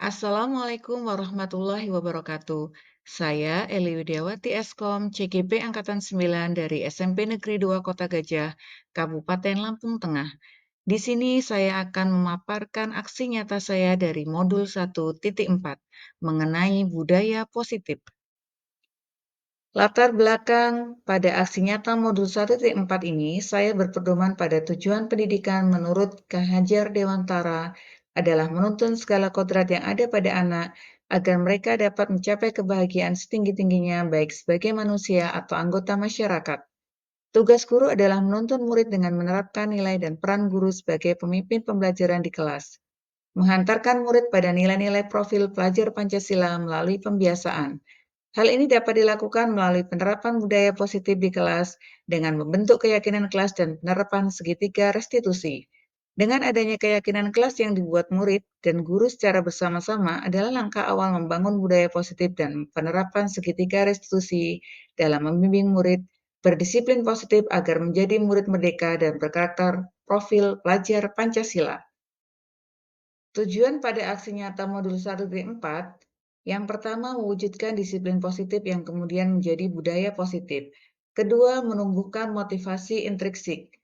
Assalamualaikum warahmatullahi wabarakatuh. Saya Eli Widiawati Eskom, CGP Angkatan 9 dari SMP Negeri 2 Kota Gajah, Kabupaten Lampung Tengah. Di sini saya akan memaparkan aksi nyata saya dari modul 1.4 mengenai budaya positif. Latar belakang pada aksi nyata modul 1.4 ini, saya berpedoman pada tujuan pendidikan menurut K. Hajar Dewantara adalah menuntun segala kodrat yang ada pada anak agar mereka dapat mencapai kebahagiaan setinggi-tingginya baik sebagai manusia atau anggota masyarakat. Tugas guru adalah menuntun murid dengan menerapkan nilai dan peran guru sebagai pemimpin pembelajaran di kelas, menghantarkan murid pada nilai-nilai profil pelajar Pancasila melalui pembiasaan. Hal ini dapat dilakukan melalui penerapan budaya positif di kelas dengan membentuk keyakinan kelas dan penerapan segitiga restitusi. Dengan adanya keyakinan kelas yang dibuat murid dan guru secara bersama-sama adalah langkah awal membangun budaya positif dan penerapan segitiga restitusi dalam membimbing murid berdisiplin positif agar menjadi murid merdeka dan berkarakter profil pelajar Pancasila. Tujuan pada aksi nyata modul 1.4, yang pertama mewujudkan disiplin positif yang kemudian menjadi budaya positif. Kedua, menumbuhkan motivasi intrinsik.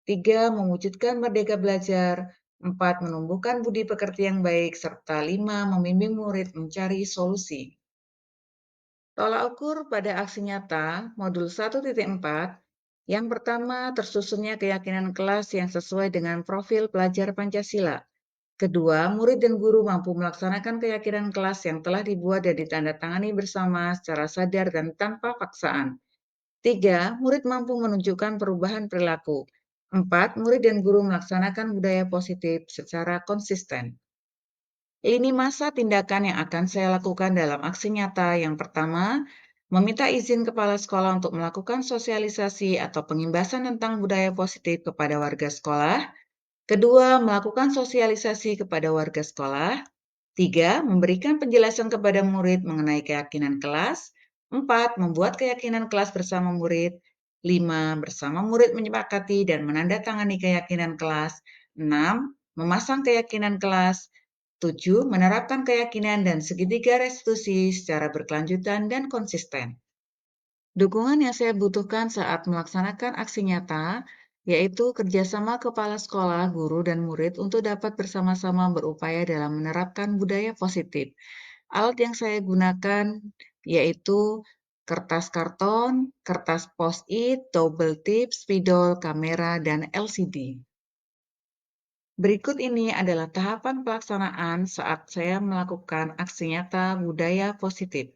Tiga, mewujudkan merdeka belajar. Empat, menumbuhkan budi pekerti yang baik. Serta lima, membimbing murid mencari solusi. Tolak ukur pada aksi nyata modul 1.4, yang pertama tersusunnya keyakinan kelas yang sesuai dengan profil pelajar Pancasila. Kedua, murid dan guru mampu melaksanakan keyakinan kelas yang telah dibuat dan ditandatangani bersama secara sadar dan tanpa paksaan. Tiga, murid mampu menunjukkan perubahan perilaku. Empat, murid dan guru melaksanakan budaya positif secara konsisten. Ini masa tindakan yang akan saya lakukan dalam aksi nyata. Yang pertama, meminta izin kepala sekolah untuk melakukan sosialisasi atau pengimbasan tentang budaya positif kepada warga sekolah. Kedua, melakukan sosialisasi kepada warga sekolah. Tiga, memberikan penjelasan kepada murid mengenai keyakinan kelas. Empat, membuat keyakinan kelas bersama murid. Lima, bersama murid menyepakati dan menandatangani keyakinan kelas. Enam, memasang keyakinan kelas. Tujuh, menerapkan keyakinan dan segitiga restitusi secara berkelanjutan dan konsisten. Dukungan yang saya butuhkan saat melaksanakan aksi nyata, yaitu kerjasama kepala sekolah, guru, dan murid untuk dapat bersama-sama berupaya dalam menerapkan budaya positif. Alat yang saya gunakan yaitu kertas karton, kertas post-it, double tip, spidol, kamera, dan LCD. Berikut ini adalah tahapan pelaksanaan saat saya melakukan aksi nyata budaya positif.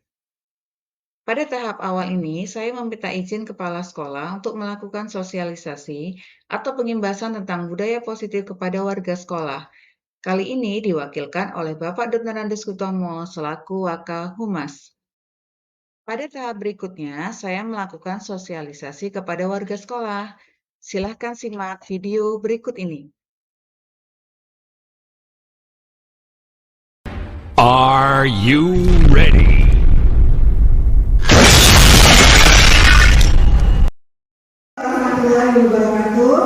Pada tahap awal ini, saya meminta izin kepala sekolah untuk melakukan sosialisasi atau pengimbasan tentang budaya positif kepada warga sekolah. Kali ini diwakilkan oleh Bapak Dr. Andes Kutomo selaku Wakil Humas. Pada tahap berikutnya, saya melakukan sosialisasi kepada warga sekolah. Silahkan simak video berikut ini. Are you ready? Warahmatullahi wabarakatuh.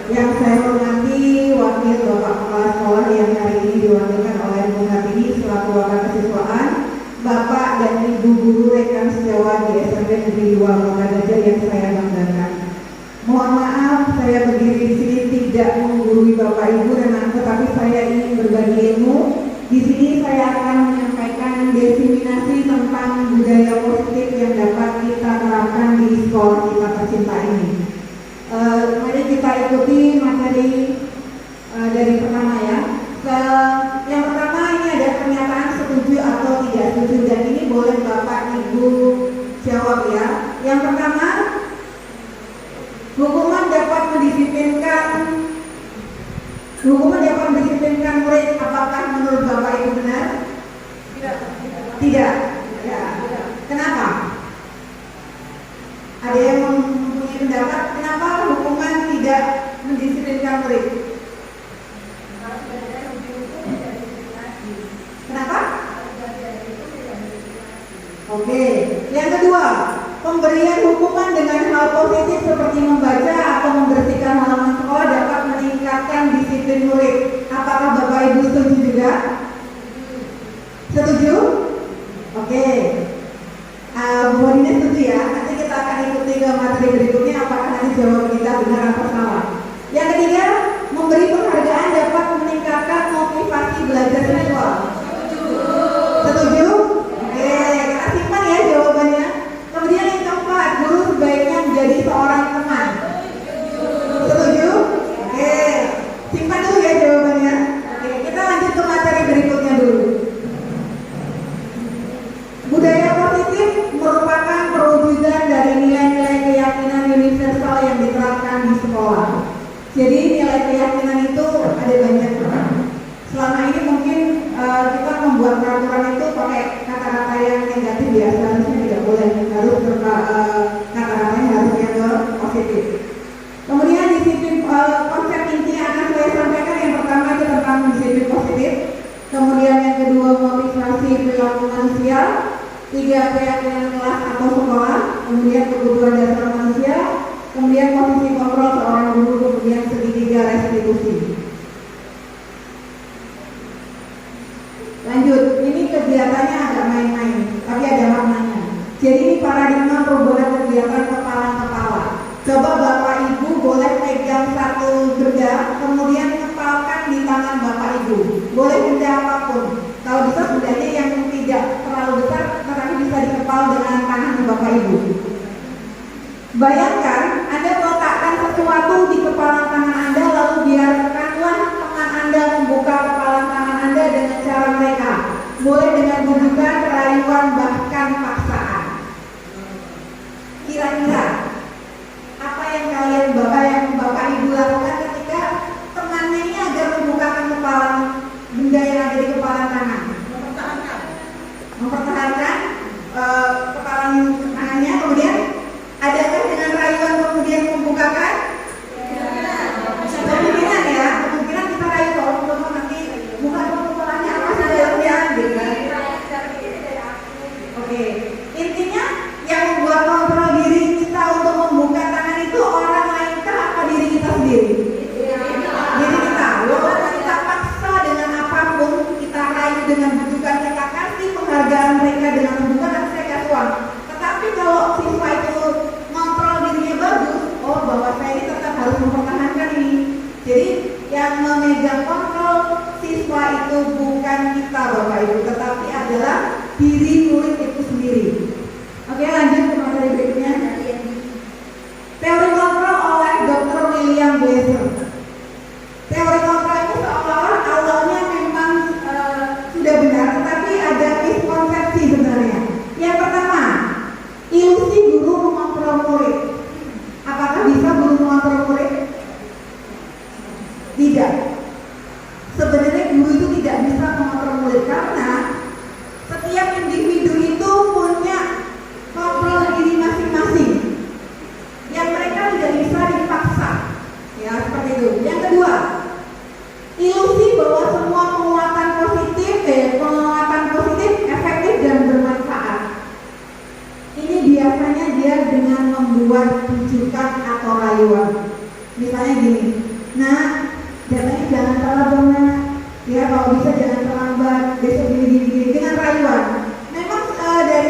Yang saya hormati wakil Bapak Kepala Sekolah yang hari ini diwakilkan oleh Bung Hatimi selaku wakil kesiswaan, Bapak dan Ibu guru rekan sejawat di SMP Negeri 2 Kota Gajah yang saya banggakan. Mohon maaf saya berdiri di sini tidak menggurui Bapak Ibu dan Anak, tetapi saya ingin berbagi ilmu. Di sini saya akan menyampaikan diseminasi tentang budaya positif yang dapat kita terapkan di sekolah kita tercinta ini. Mari kita ikuti materi dari pertama ya. Yang pertama ini ada pernyataan setuju atau tidak setuju, dan ini boleh Bapak Ibu jawab ya. Yang pertama, hukuman dapat mendisiplinkan murid. Apakah menurut Bapak Ibu benar? Tidak. Ya. Kenapa? Ada yang mempunyai pendapat kenapa hukuman tidak mendisiplinkan murid? Kenapa? Oke. Yang kedua, pemberian hukuman dengan hal positif seperti membaca atau membersihkan halaman sekolah dapat meningkatkan disiplin murid. Apakah Bapak Ibu setuju? belajar seksual? Setuju? Oke, kita simpan ya jawabannya. Kemudian yang keempat, guru sebaiknya menjadi seorang teman. Setuju? Oke, simpan dulu ya jawabannya. Oke, kita lanjut ke materi berikutnya dulu. Budaya positif merupakan perwujudan dari nilai-nilai keyakinan universal yang diterapkan di sekolah. Jadi nilai keyakinan itu ada banyak. Selama ini mungkin kita membuat peraturan itu pakai kata-kata yang negatif ya, seharusnya tidak boleh, harus kata-katanya harus yang positif. Kemudian disiplin konsep inti yang akan saya sampaikan, yang pertama itu tentang disiplin positif, kemudian yang kedua motivasi perilaku manusia, tiga keyakinan kelas atau sekolah, kemudian kebutuhan dasar manusia, kemudian posisi kontrol seorang guru, kemudian segitiga restitusi. Lanjut, ini kegiatannya agak main-main, tapi ada maknanya. Jadi ini paradigma perubahan kegiatan kepala-kepala. Coba Bapak Ibu boleh pegang satu benda, kemudian kepalkan di tangan Bapak Ibu. Boleh benda apapun. Kalau bisa bendanya yang tidak terlalu besar, tetapi bisa dikepal dengan tangan Bapak Ibu. Bayangkan Anda meletakkan sesuatu di kepala tangan Anda, lalu biarkanlah teman Anda membuka kepala tangan Anda dengan cara mereka. Boleh dengan bujukan, rayuan, bahkan paksaan. Kira-kira apa yang Bapak Ibu lakukan ketika temannya ini agar membukakan kepala benda yang ada di kepala tangan? Mempertahankan kepala tangannya, kemudian adakah dengan rayuan kemudian membukakan? Kemungkinan ya, kemungkinan kita rayu kalau nanti buka kepalanya apa sih dalamnya gitu kan. Oke, intinya yang membuat kontrol diri kita untuk membuka tangan itu orang lain kah apa diri kita sendiri? Diri kita. Walaupun kita paksa dengan apapun, kita rayu dengan bujukan, kita kasih penghargaan mereka dengan membuka, nanti saya kasih uang. Tetapi kalau siswa itu kontrol dirinya bagus, oh bahwa saya ini tetap harus mempertahankan ini. Jadi yang memegang kontrol siswa itu bukan kita Bapak Ibu, tetapi adalah diri murid itu sendiri. Oke, lanjut ke materi berikutnya. Teori kontrol oleh Dr. William Glasser. Teori kontrol itu seolah-olah awalnya memang sudah benar, tetapi ada miskonsepsi sebenarnya. Yang pertama, ilusi guru mengontrol murid. Apakah bisa guru mengontrol murid? Tidak. Sebenarnya guru itu tidak bisa mengontrol murid karena setiap individu itu punya kontrol diri masing-masing yang mereka tidak bisa dipaksa. Ya, seperti itu. Yang kedua, ilusi bahwa semua penguatan positif efektif dan bermanfaat. Ini biasanya dia dengan membuat rujukan atau rayuan. Misalnya gini, nah datanya jangan salah dong nak, ya kalau bisa jangan terlambat, besok gini dengan rayuan. Memang dari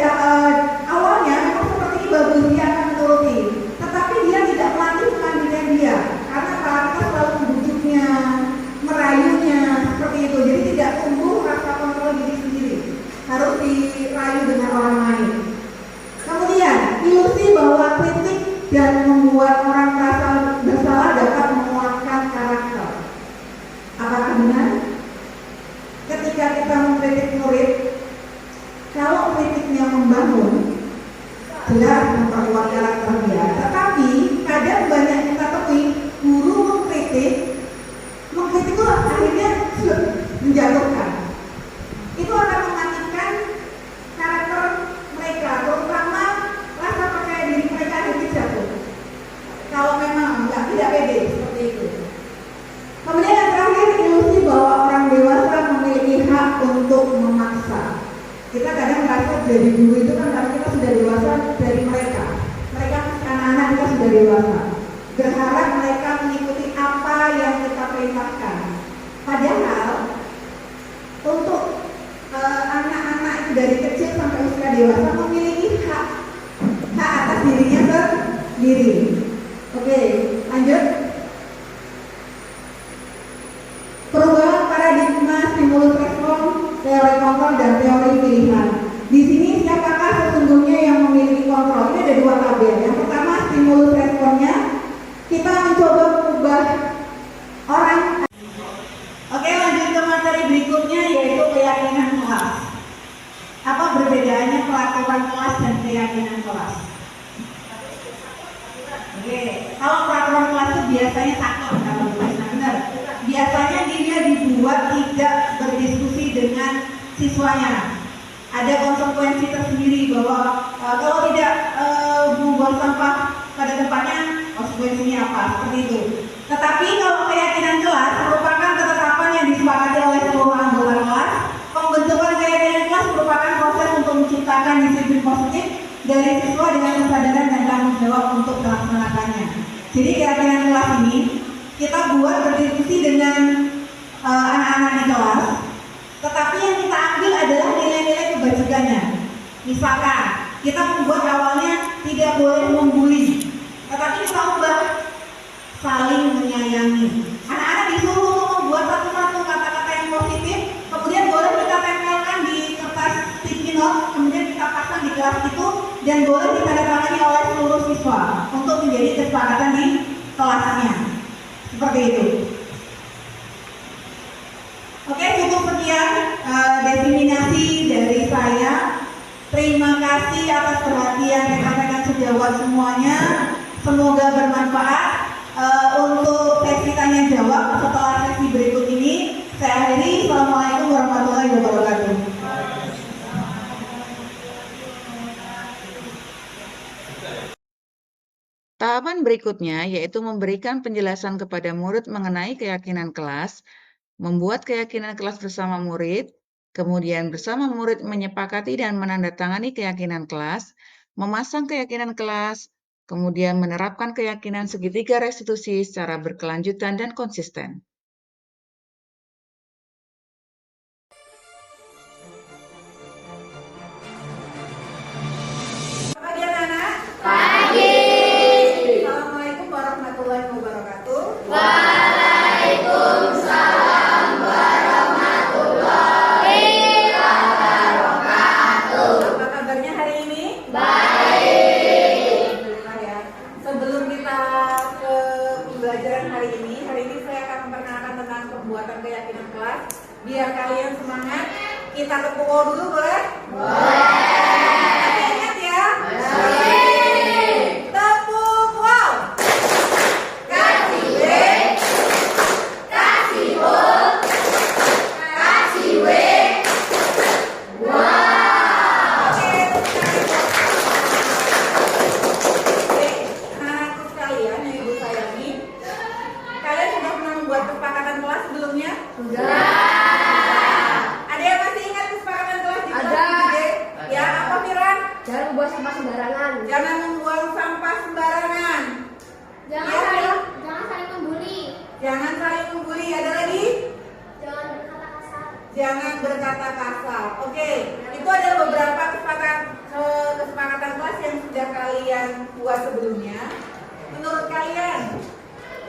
awalnya memang seperti ini bagus, dia akan menuruti, tetapi dia tidak melatih kemandirian dia, karena kita selalu membujuknya, merayunya seperti itu. Jadi tidak tumbuh rasa kontrol diri sendiri, harus dirayu dengan orang lain. Kemudian ilusi bahwa kritik dan membuat orang merasa bersalah dapat menguatkan karakter. Apakah benar? Ketika kita mengkritik murid, kalau kritiknya membangun, jelas memperkuat karakter dia. Tetapi kadang banyak kita temui guru mengkritik itu akhirnya menjatuhkan. Itu akan mematikan karakter mereka, terutama rasa percaya diri mereka akan jatuh. Kalau memang tidak pede seperti itu. Kemudian yang terakhir, ilusi bahwa orang dewasa memiliki hak untuk memaksa. Kita kadang merasa jadi guru itu kan karena kita sudah dewasa dari mereka. Mereka anak-anak kita sudah dewasa. Berharap mereka mengikuti apa yang kita perintahkan. Padahal untuk anak-anak itu dari kecil sampai usia dewasa memiliki hak atas dirinya sendiri. Oke, lanjut. Perubahan paradigma stimulus kontrol dan teori pilihan. Di sini siapakah sesungguhnya yang memiliki kontrol? Ini ada dua tabel. Yang pertama stimulus responnya. Kita mencoba mengubah orang. Oke, lanjut ke materi berikutnya yaitu keyakinan kelas. Apa perbedaannya peraturan kelas dan keyakinan kelas? Oke, kalau peraturan kelas itu biasanya takut kalau tulis, nah benar. Biasanya dia dibuat tidak berdiskusi dengan siswanya. Ada konsekuensi tersendiri bahwa kalau tidak membuang sampah pada tempatnya, konsekuensinya apa? Seperti itu. Tetapi kalau keyakinan kelas merupakan ketetapan yang disepakati oleh seluruh anggota kelas. Pembentukan keyakinan kelas merupakan proses untuk menciptakan disiplin positif dari siswa dengan kesadaran dan tanggung jawab untuk melaksanakannya. Jadi keyakinan kelas ini kita buat berdiskusi dengan anak-anak di kelas, tetapi yang kita ambil adalah nilai-nilai kebajikannya. Misalkan kita membuat awalnya tidak boleh membuli, tetapi kita ubah saling menyayangi. Anak-anak disuruh untuk membuat satu-satu kata-kata yang positif, kemudian boleh kita tempelkan di kertas sticky note, kemudian kita pasang di kelas itu dan boleh ditandatangani oleh seluruh siswa untuk menjadi kesepakatan di kelasnya. Seperti itu. Oke, cukup sekian definisi dari saya. Terima kasih atas perhatian rekan-rekan sejawat semuanya. Semoga bermanfaat. Untuk sesi tanya jawab setelah sesi berikut ini saya akhiri. Assalamualaikum warahmatullahi wabarakatuh. Tahapan berikutnya yaitu memberikan penjelasan kepada murid mengenai keyakinan kelas, membuat keyakinan kelas bersama murid, kemudian bersama murid menyepakati dan menandatangani keyakinan kelas, memasang keyakinan kelas, kemudian menerapkan keyakinan segitiga restitusi secara berkelanjutan dan konsisten. Pagi anak-anak. Pagi. Assalamualaikum warahmatullahi wabarakatuh. Waalaikumsalam warahmatullahi wabarakatuh. Apa kabarnya hari ini? Baik. Alhamdulillah ya. Sebelum kita ke pembelajaran hari ini saya akan memperkenalkan tentang pembuatan keyakinan kelas. Biar kalian semangat, kita tepuk dulu boleh? Boleh. Ingat ya? Boleh. Tepuk wow. Kasih W, kasih O, kasih W. Wow. Oke, anak-anakku sekalian yang ibu sayangi, kalian sudah pernah membuat kesepakatan kelas sebelumnya? Sudah. Ada yang masih ingat kesepakatan kelas di kelas Ada. IPB? Ya, apa Firan? Jangan membuang sampah sembarangan. Jangan membuang sampah sembarangan. Jangan Ya, saling membuli. Jangan saling membuli. Ada lagi? Jangan berkata kasar. Jangan berkata kasar. Oke, itu adalah beberapa kesepakatan kelas yang sudah kalian buat sebelumnya. Menurut kalian,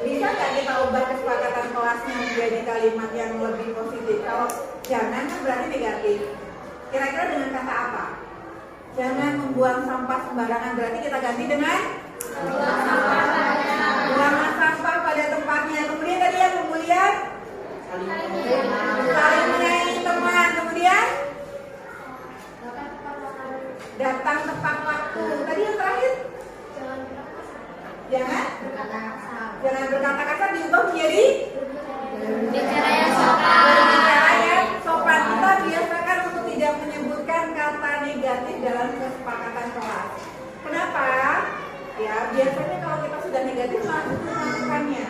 bisa nggak kita ubah kesepakatan kelasnya menjadi kalimat yang lebih positif? Kalau jangan kan berarti negatif. Kira-kira dengan kata apa? Jangan membuang sampah sembarangan, berarti kita ganti dengan buang sampah pada tempatnya. Kemudian tadi yang kemudian saling menyayangi teman. Kemudian datang tepat waktu. Tadi yang terakhir jangan berkata kasar, diubah menjadi Bicara yang sopan. berbicara yang sopan. Kita biasakan untuk tidak menyebutkan kata negatif dalam kesepakatan kelas. Kenapa? Ya, biasanya kalau kita sudah negatif langsung melakukannya.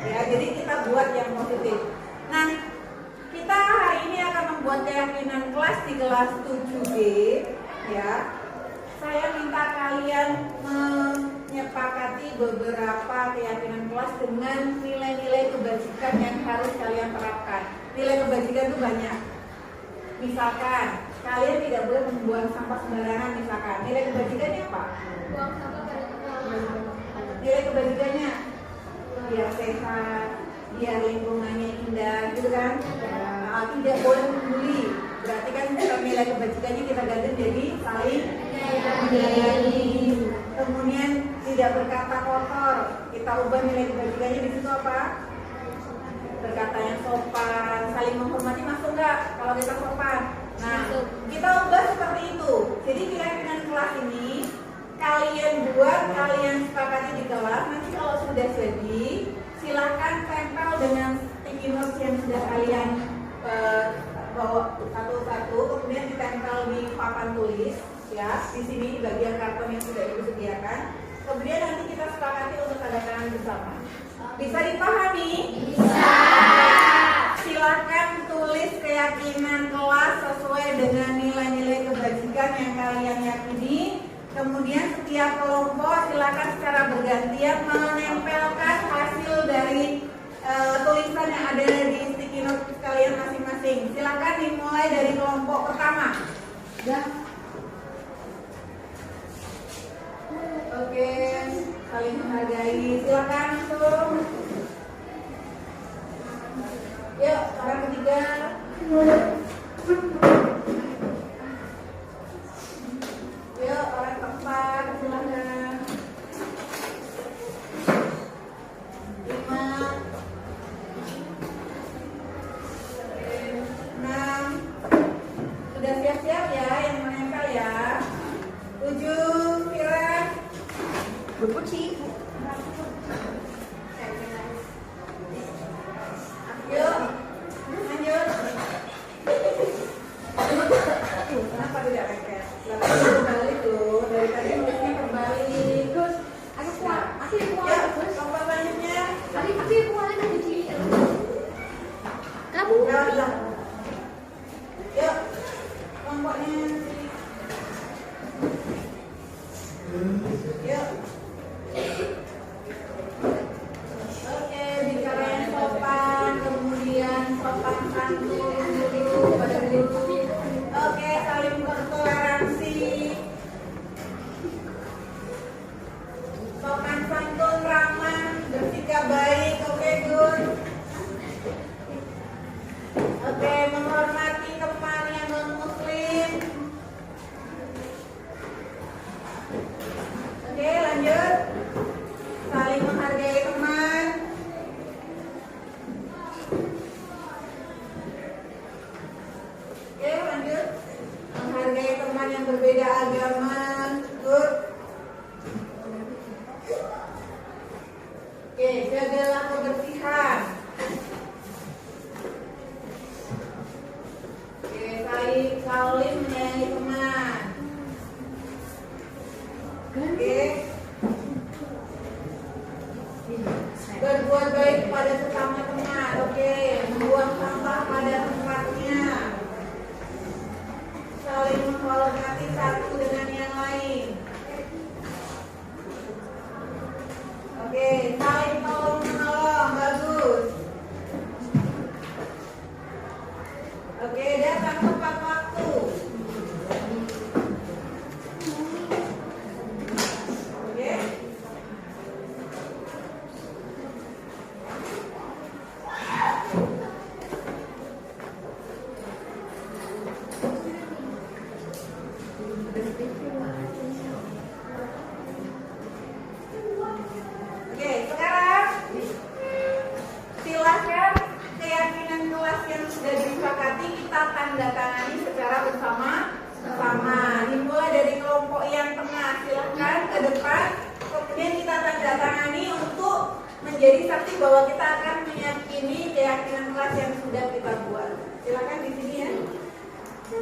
Ya, jadi kita buat yang positif. Nah, kita hari ini akan membuat keyakinan kelas di kelas 7B. Ya, saya minta kalian menyepakati beberapa keyakinan kelas dengan nilai-nilai kebajikan yang harus kalian terapkan. Nilai kebajikan itu banyak. Misalkan kalian tidak boleh membuang sampah sembarangan. Misalkan nilai kebajikannya apa? Buang sampah pada tempat. Nilai kebajikannya biar sehat, biar lingkungannya indah, gitu kan? Tidak boleh membuli. Berarti kan nilai kebajikannya kita ganti jadi saling menyayangi. Kemudian tidak berkata kotor. Kita ubah nilai kebajikannya di situ apa? Berkata yang sopan. Saling menghormati masuk nggak kalau kita sopan? Nah, kita ubah seperti itu. Jadi keyakinan kelas ini kalian buat, kalian sepakati di kelas. Nanti kalau sudah jadi, silahkan tempel dengan sticky notes yang sudah kalian bawa satu-satu, kemudian ditempel di papan tulis, ya, di sini di bagian karton yang sudah ibu sediakan. Kemudian nanti kita sepakati untuk tanda tangan bersama. Bisa dipahami? Bisa. Silakan tulis keyakinan kelas sesuai dengan nilai-nilai kebajikan yang kalian yakini. Kemudian setiap kelompok silakan secara bergantian menempelkan hasil dari tulisan yang ada di sticky note kalian masing-masing. Silakan dimulai dari kelompok pertama. Ya. Oke, saling menghargai. Silakan langsung. Yuk, orang ketiga. Yuk, orang keempat, silakan. 5, 6. Sudah siap-siap ya yang menempel ya. 7, Fira. Berpuci. Yuk, lanjut. Kenapa tidak lengket? Kembali tuh, dari tadi nulisnya kembali. Terus, aku kuat. Aku kuat. Yuk, kelompok selanjutnya. Aku kuat lagi kunci. Kamu? Ya. Yuk, kelompoknya. Yuk. Oke, bicara yang sopan, kemudian sopan santun dulu, pada dulu. Oke, saling bertoleransi. Sopan santun, ramah, bersikap baik. Oke, good. Oke, menghormati teman yang non-muslim. Oke, lanjut. Saling menghargai teman. Oke, lanjut. Menghargai teman yang berbeda agama. Good. Oke, jagalah kebersihan. Oke, saling menyayangi teman. Oke. Berbuat baik kepada sesama teman. Oke, membuang sampah pada tempatnya. Saling menghormati satu dengan yang lain. Oke, saling tolong menolong. Bagus. Oke, datang tepat waktu. Oke. Oke, sekarang silahkan keyakinan kelas yang sudah disepakati kita tanda tangani secara bersama-sama. Dimulai dari kelompok yang tengah, silahkan ke depan. Kemudian kita tanda tangani untuk menjadi saksi bahwa kita akan meyakini keyakinan kelas yang sudah kita buat. Silahkan di sini ya.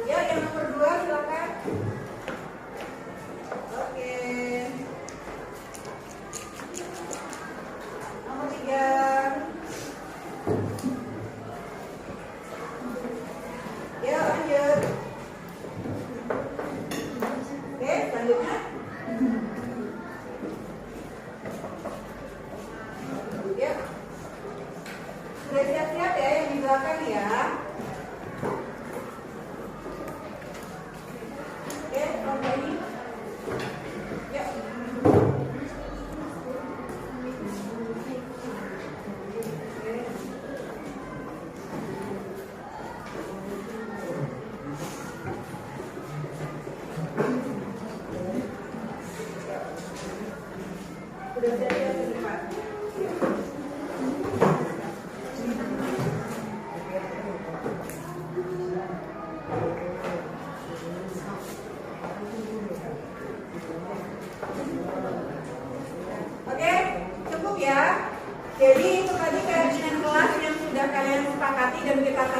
Ya, yang nomor 2 silakan. Oke. Nomor 3. Ya, lanjut. Oke, selanjutnya. Ya. Sudah siap-siap ya yang di belakang ya. Oke.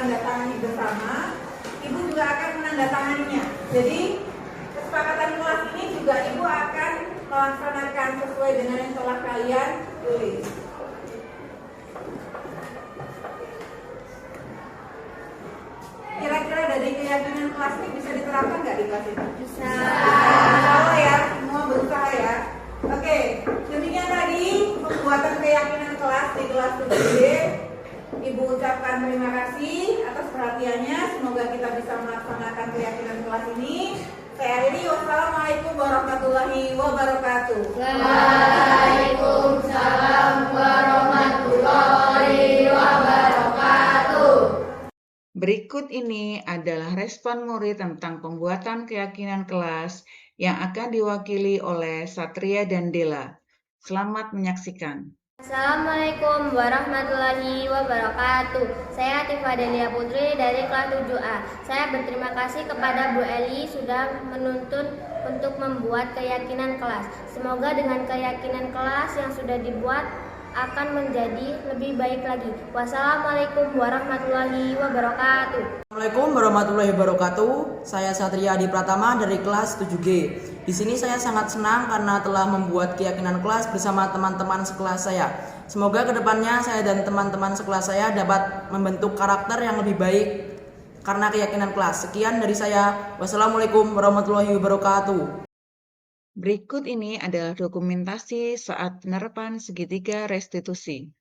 menandatangani bersama, Ibu juga akan menandatanganinya. Jadi kesepakatan kelas ini juga Ibu akan melaksanakan sesuai dengan yang telah kalian tulis. Kira-kira dari keyakinan kelas ini bisa diterapkan nggak di kelas ini? Bisa. Insya ya, semua berusaha ya. Oke, demikian tadi pembuatan keyakinan kelas di kelas 7D. Ibu ucapkan terima kasih atas perhatiannya. Semoga kita bisa melaksanakan keyakinan kelas ini. Saya akhiri. Wassalamualaikum warahmatullahi wabarakatuh. Waalaikumsalam warahmatullahi wabarakatuh. Berikut ini adalah respon murid tentang pembuatan keyakinan kelas yang akan diwakili oleh Satria dan Dela. Selamat menyaksikan. Assalamualaikum warahmatullahi wabarakatuh. Saya Atifa Delia Putri dari kelas 7A. Saya berterima kasih kepada Bu Eli sudah menuntun untuk membuat keyakinan kelas. Semoga dengan keyakinan kelas yang sudah dibuat akan menjadi lebih baik lagi. Wassalamualaikum warahmatullahi wabarakatuh. Assalamualaikum warahmatullahi wabarakatuh. Saya Satria Adi Pratama dari kelas 7G. Di sini saya sangat senang karena telah membuat keyakinan kelas bersama teman-teman sekelas saya. Semoga kedepannya saya dan teman-teman sekelas saya dapat membentuk karakter yang lebih baik karena keyakinan kelas. Sekian dari saya. Wassalamualaikum warahmatullahi wabarakatuh. Berikut ini adalah dokumentasi saat penerapan segitiga restitusi.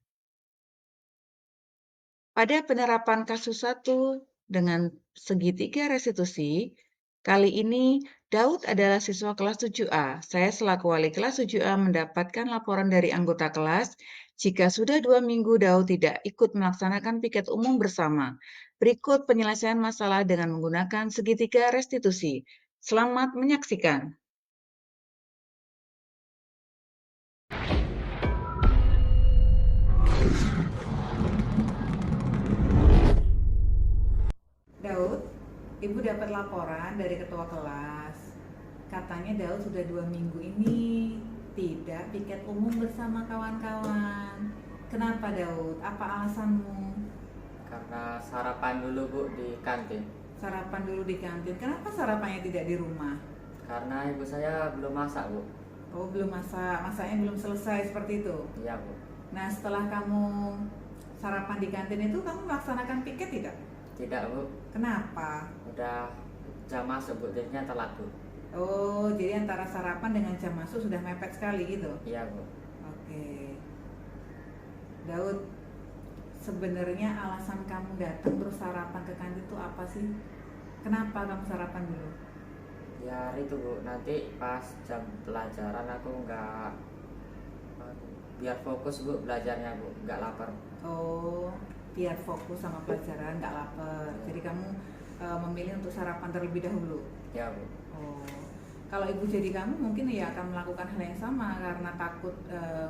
Pada penerapan kasus 1 dengan segitiga restitusi, kali ini Daud adalah siswa kelas 7A. Saya selaku wali kelas 7A mendapatkan laporan dari anggota kelas jika sudah 2 minggu Daud tidak ikut melaksanakan piket umum bersama. Berikut penyelesaian masalah dengan menggunakan segitiga restitusi. Selamat menyaksikan. Daud, Ibu dapat laporan dari ketua kelas. Katanya Daud sudah 2 minggu ini tidak piket umum bersama kawan-kawan. Kenapa Daud? Apa alasanmu? Karena sarapan dulu Bu di kantin. Sarapan dulu di kantin. Kenapa sarapannya tidak di rumah? Karena ibu saya belum masak Bu. Oh, belum masak. Masaknya belum selesai seperti itu. Iya Bu. Nah, setelah kamu sarapan di kantin itu kamu melaksanakan piket tidak? Tidak Bu. Kenapa? Udah jam masuk Bu, jadinya telat Bu. Oh, jadi antara sarapan dengan jam masuk sudah mepet sekali gitu. Iya Bu. Oke. Daud, sebenarnya alasan kamu datang terus sarapan ke kantin itu apa sih? Kenapa kamu sarapan dulu? Ya itu Bu, nanti pas jam pelajaran aku biar fokus Bu belajarnya Bu, nggak lapar. Oh, biar fokus sama pelajaran, nggak lapar. Jadi kamu memilih untuk sarapan terlebih dahulu. Ya Bu. Oh, kalau ibu jadi kamu mungkin ya akan melakukan hal yang sama karena takut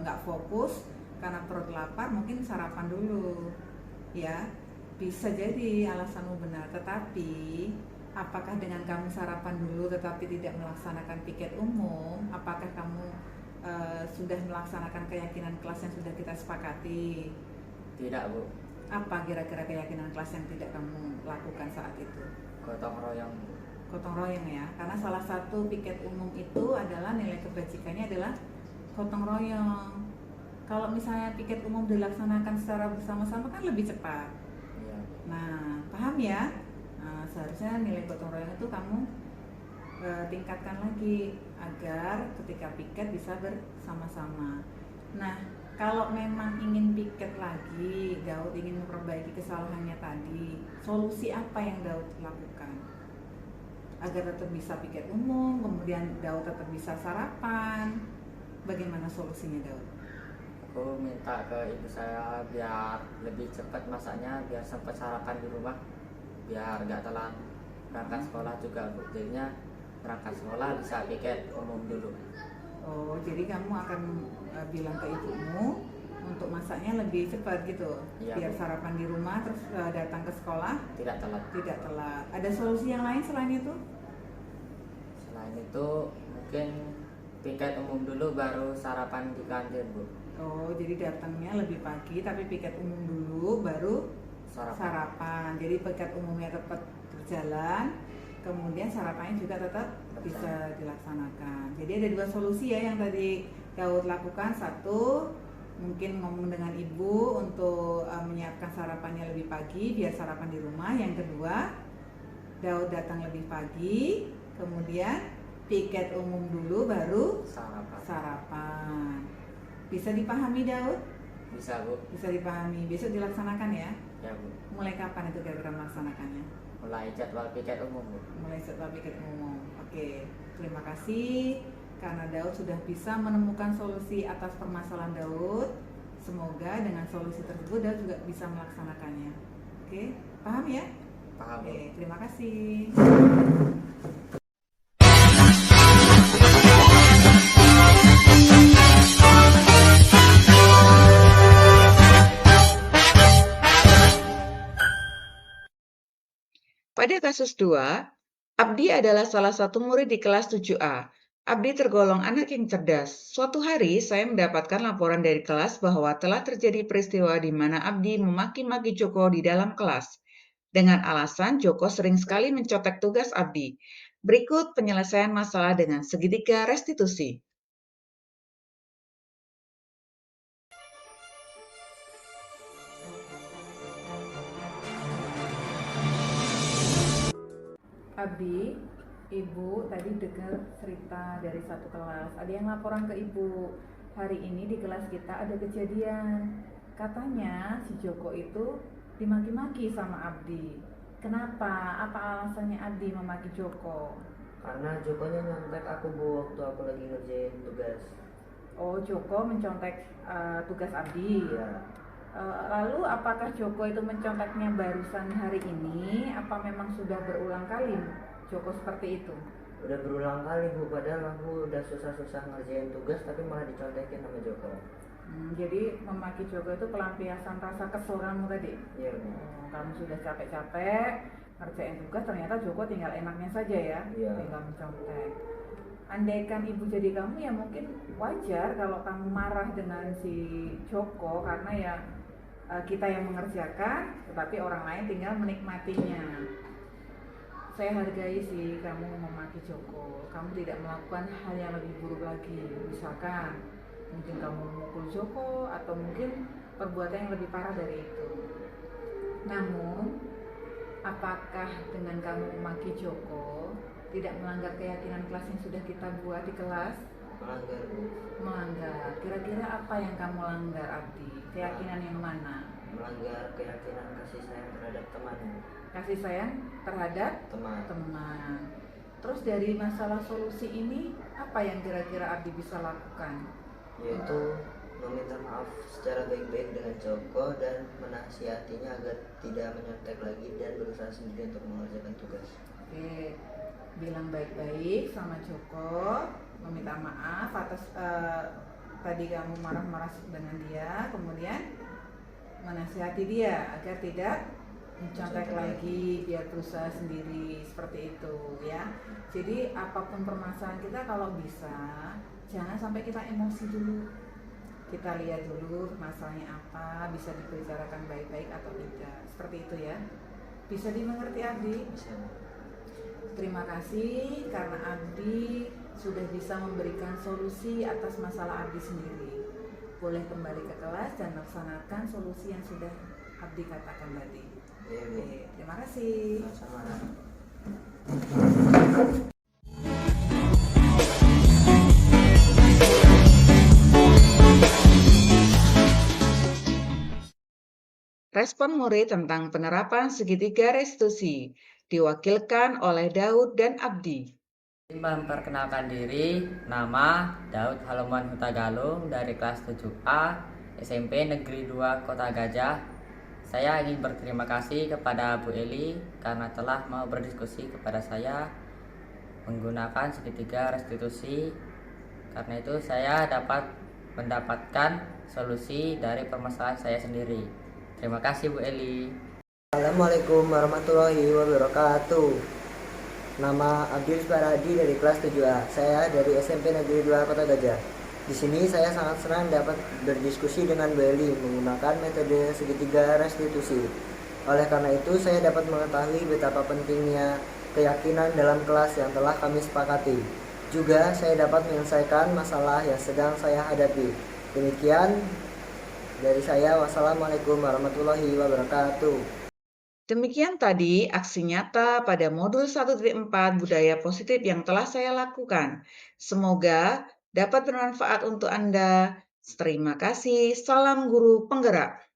nggak fokus, karena perut lapar mungkin sarapan dulu. Ya, bisa jadi alasanmu benar. Tetapi apakah dengan kamu sarapan dulu tetapi tidak melaksanakan piket umum, apakah kamu sudah melaksanakan keyakinan kelas yang sudah kita sepakati? Tidak Bu. Apa kira-kira keyakinan kelas yang tidak kamu lakukan saat itu? Gotong royong Bu. Gotong royong ya, karena salah satu piket umum itu adalah nilai kebajikannya adalah gotong royong. Kalau misalnya piket umum dilaksanakan secara bersama-sama kan lebih cepat. Iya Bu. Nah, paham ya? Nah, seharusnya nilai gotong royong itu kamu tingkatkan lagi agar ketika piket bisa bersama-sama. Nah, kalau memang ingin piket lagi, Daud ingin memperbaiki kesalahannya tadi, solusi apa yang Daud lakukan? Agar tetap bisa piket umum, kemudian Daud tetap bisa sarapan. Bagaimana solusinya Daud? Aku minta ke ibu saya biar lebih cepat masaknya, biar sempat sarapan di rumah, biar nggak telat berangkat sekolah juga Bu. Jadinya berangkat sekolah bisa piket umum dulu. Oh, jadi kamu akan bilang ke ibumu untuk masaknya lebih cepat gitu, Iya, biar Bu. sarapan di rumah terus datang ke sekolah Tidak telat. tidak telat. Ada solusi yang lain selain itu? Selain itu mungkin piket umum dulu baru sarapan di kantin Bu. Oh, jadi datangnya lebih pagi tapi piket umum dulu baru sarapan. Jadi piket umumnya tetap berjalan, kemudian sarapannya juga tetap bisa dilaksanakan. Jadi ada dua solusi ya yang tadi Daud lakukan. Satu, mungkin ngomong dengan ibu untuk menyiapkan sarapannya lebih pagi biar sarapan di rumah. Yang kedua, Daud datang lebih pagi, kemudian piket umum dulu baru sarapan. Bisa dipahami Daud? Bisa Bu. Bisa dipahami. Besok dilaksanakan ya? Ya Bu. Mulai kapan itu kira-kira melaksanakannya? Mulai jadwal piket umum Bu. Mulai setelah piket umum. Oke, terima kasih karena Daud sudah bisa menemukan solusi atas permasalahan Daud. Semoga dengan solusi tersebut Daud juga bisa melaksanakannya. Oke, paham ya? Paham Bu. Oke, terima kasih. Pada kasus 2, Abdi adalah salah satu murid di kelas 7A. Abdi tergolong anak yang cerdas. Suatu hari saya mendapatkan laporan dari kelas bahwa telah terjadi peristiwa di mana Abdi memaki-maki Joko di dalam kelas. Dengan alasan Joko sering sekali mencontek tugas Abdi. Berikut penyelesaian masalah dengan segitiga restitusi. Abdi, Ibu tadi dengar cerita dari satu kelas. Ada yang laporan ke Ibu, hari ini di kelas kita ada kejadian. Katanya si Joko itu dimaki-maki sama Abdi. Kenapa? Apa alasannya Abdi memaki Joko? Karena Jokonya nyontek aku Bu waktu aku lagi ngerjain tugas. Oh, Joko mencontek tugas Abdi. Iya. Lalu apakah Joko itu menconteknya barusan hari ini? Apa memang sudah berulang kali Joko seperti itu? Udah berulang kali Bu, padahal aku udah susah-susah ngerjain tugas tapi malah dicontekin sama Joko. Jadi memaki Joko itu pelampiasan rasa kesel kamu tadi? Iya Bu. Kamu sudah capek-capek ngerjain tugas, ternyata Joko tinggal enaknya saja ya? Iya. Tinggal mencontek. Andaikan ibu jadi kamu ya mungkin wajar kalau kamu marah dengan si Joko, karena ya kita yang mengerjakan tetapi orang lain tinggal menikmatinya. Saya hargai sih kamu memaki Joko. Kamu tidak melakukan hal yang lebih buruk lagi. Misalkan mungkin kamu memukul Joko atau mungkin perbuatan yang lebih parah dari itu. Namun apakah dengan kamu memaki Joko tidak melanggar keyakinan kelas yang sudah kita buat di kelas? Melanggar Bu. Melanggar. Kira-kira apa yang kamu langgar, Abdi? Keyakinan yang mana? Melanggar keyakinan kasih sayang terhadap teman. Kasih sayang terhadap teman. Terus dari masalah solusi ini apa yang kira-kira Abdi bisa lakukan? Yaitu meminta maaf secara baik-baik dengan Joko dan menasihatinya agar tidak menyontek lagi dan berusaha sendiri untuk mengerjakan tugas. Oke, bilang baik-baik sama Joko, meminta maaf atas tadi kamu marah-marah dengan dia, kemudian menasihati dia agar tidak mencontek lagi, biar berusaha sendiri, seperti itu ya. Jadi apapun permasalahan kita kalau bisa jangan sampai kita emosi dulu. Kita lihat dulu masalahnya apa, bisa dibicarakan baik-baik atau tidak. Seperti itu ya. Bisa dimengerti Abdi? Bisa. Terima kasih karena Abdi sudah bisa memberikan solusi atas masalah Abdi sendiri. Boleh kembali ke kelas dan laksanakan solusi yang sudah Abdi katakan tadi. Iya Bu. Oke, terima kasih. Sama-sama. Respon murid tentang penerapan segitiga restitusi diwakilkan oleh Daud dan Abdi. Memperkenalkan diri, nama Daud Haloman Hutagalung dari kelas 7A SMP Negeri 2 Kota Gajah. Saya ingin berterima kasih kepada Bu Eli karena telah mau berdiskusi kepada saya menggunakan segitiga restitusi. Karena itu saya dapat mendapatkan solusi dari permasalahan saya sendiri. Terima kasih Bu Eli. Assalamualaikum warahmatullahi wabarakatuh. Nama Abdul Sparadi dari kelas 7A. Saya dari SMP Negeri 2 Kota Gajah. Di sini saya sangat senang dapat berdiskusi dengan Bu Eli menggunakan metode segitiga restitusi. Oleh karena itu, saya dapat mengetahui betapa pentingnya keyakinan dalam kelas yang telah kami sepakati. Juga, saya dapat menyelesaikan masalah yang sedang saya hadapi. Demikian dari saya. Wassalamualaikum warahmatullahi wabarakatuh. Demikian tadi aksi nyata pada modul 1.4 budaya positif yang telah saya lakukan. Semoga dapat bermanfaat untuk Anda. Terima kasih. Salam guru penggerak.